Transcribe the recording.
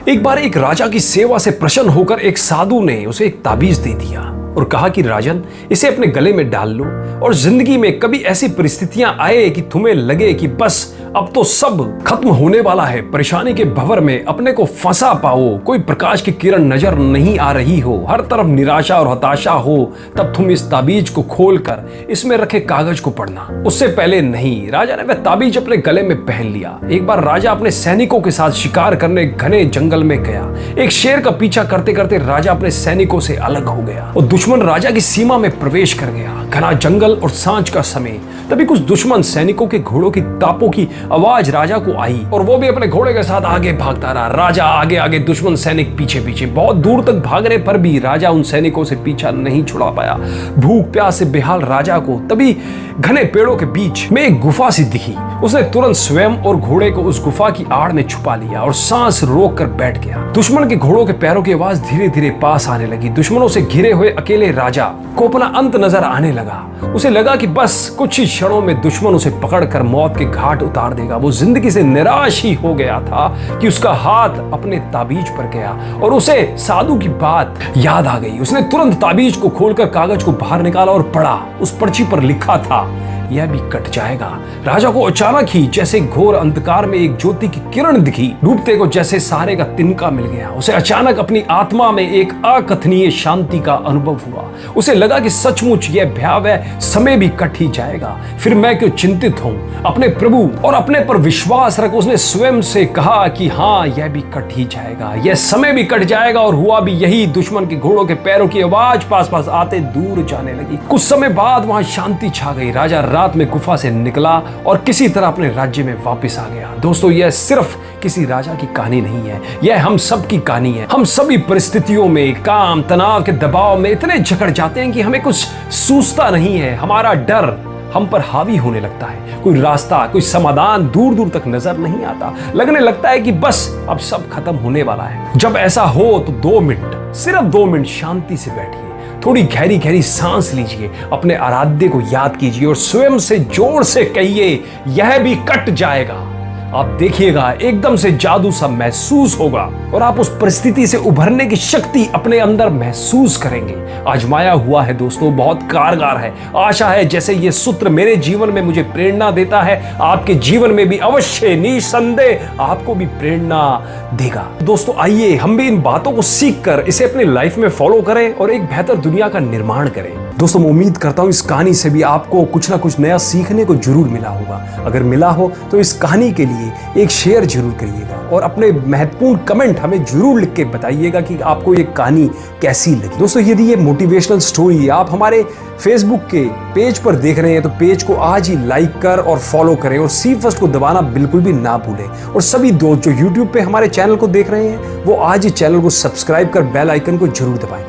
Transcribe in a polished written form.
एक बार एक राजा की सेवा से प्रसन्न होकर एक साधु ने उसे एक ताबीज दे दिया और कहा कि राजन, इसे अपने गले में डाल लो और जिंदगी में कभी ऐसी परिस्थितियां आए कि तुम्हें लगे कि बस अब तो सब खत्म होने वाला है, परेशानी के भंवर में अपने को फंसा पाओ, कोई प्रकाश की किरण नजर नहीं आ रही हो, हर तरफ निराशा और हताशा हो, तब तुम इस ताबीज को खोलकर इसमें रखे कागज को पढ़ना। उससे पहले नहीं, राजा ने वह ताबीज अपने गले में पहन लिया। एक बार राजा अपने सैनिकों के साथ शिकार करने घने जंगल में गया। एक शेर का पीछा करते करते राजा अपने सैनिकों से अलग हो गया और दुश्मन राजा की सीमा में प्रवेश कर गया। घना जंगल और सांझ का समय, तभी कुछ दुश्मन सैनिकों के घोड़ों की टापों की आवाज राजा को आई और वो भी अपने घोड़े के साथ आगे भागता रहा। राजा आगे आगे, दुश्मन सैनिक पीछे पीछे। बहुत दूर तक भागने पर भी राजा उन सैनिकों से पीछा नहीं छुड़ा पाया। भूख प्यास से बेहाल राजा को तभी घने पेड़ों के बीच में एक गुफा सी दिखी। उसने तुरंत स्वयं और घोड़े को उस गुफा की आड़ में छुपा लिया और सांस रोक कर बैठ गया। दुश्मन के घोड़ों के पैरों की आवाज धीरे धीरे पास आने लगी। दुश्मनों से घिरे हुए अकेले राजा को अपना अंत नजर आने लगा। उसे लगा कि बस कुछ ही क्षणों में दुश्मन उसे पकड़कर मौत के घाट उतार देगा। वो जिंदगी से निराश ही हो गया था कि उसका हाथ अपने ताबीज पर गया और उसे साधु की बात याद आ गई। उसने तुरंत ताबीज को खोलकर कागज को बाहर निकाला और पढ़ा। उस पर्ची पर लिखा था, यह भी कट जाएगा। राजा को अचानक ही जैसे घोर अंधकार में एक ज्योति की किरण दिखी। डूबते को जैसे सहारे का तिनका मिल गया। उसे अचानक अपनी आत्मा में एक अकथनीय शांति का अनुभव हुआ। उसे लगा कि सचमुच यह भयावह समय भी कट ही जाएगा। फिर मैं क्यों चिंतित हूं, अपने प्रभु और अपने पर विश्वास रख। उसने स्वयं से कहा कि हाँ, यह भी कट ही जाएगा, यह समय भी कट जाएगा। और हुआ भी यही। दुश्मन के घोड़ों के पैरों की आवाज पास पास आते दूर जाने लगी। कुछ समय बाद वहां शांति छा गई। राजा रात में गुफा से निकला और किसी तरह अपने राज्य में वापस आ गया। दोस्तों, यह सिर्फ किसी राजा की कहानी नहीं है, यह हम सब की कहानी है। हम सभी परिस्थितियों में, काम तनाव के दबाव में इतने जकड़ जाते हैं कि हमें कुछ सूझता नहीं है। हमारा डर हम पर हावी होने लगता है। कोई रास्ता, कोई समाधान दूर दूर तक नजर नहीं आता। लगने लगता है कि बस अब सब खत्म होने वाला है। जब ऐसा हो तो 2 मिनट, सिर्फ 2 मिनट शांति से बैठिए, थोड़ी गहरी गहरी सांस लीजिए, अपने आराध्य को याद कीजिए और स्वयं से जोर से कहिए, यह भी कट जाएगा। आप देखिएगा, एकदम से जादू सा महसूस होगा और आप उस परिस्थिति से उभरने की शक्ति अपने अंदर महसूस करेंगे। आजमाया हुआ है दोस्तों, बहुत कारगर है। आशा है जैसे ये सूत्र मेरे जीवन में मुझे प्रेरणा देता है, आपके जीवन में भी अवश्य निसंदेह आपको भी प्रेरणा देगा। दोस्तों, आइए हम भी इन बातों को सीख कर इसे अपनी लाइफ में फॉलो करें और एक बेहतर दुनिया का निर्माण करें। दोस्तों, मैं उम्मीद करता हूं इस कहानी से भी आपको कुछ ना कुछ नया सीखने को जरूर मिला होगा। अगर मिला हो तो इस कहानी के लिए एक शेयर जरूर करिएगा और अपने महत्वपूर्ण कमेंट हमें जरूर लिख के बताइएगा कि आपको ये कहानी कैसी लगी। दोस्तों, यदि ये मोटिवेशनल स्टोरी आप हमारे फेसबुक के पेज पर देख रहे हैं तो पेज को आज ही लाइक कर और फॉलो करें और सी फर्स्ट को दबाना बिल्कुल भी ना भूलें। और सभी दोस्त जो यूट्यूब पे हमारे चैनल को देख रहे हैं वो आज ही चैनल को सब्सक्राइब कर बेल आइकन को जरूर दबाएं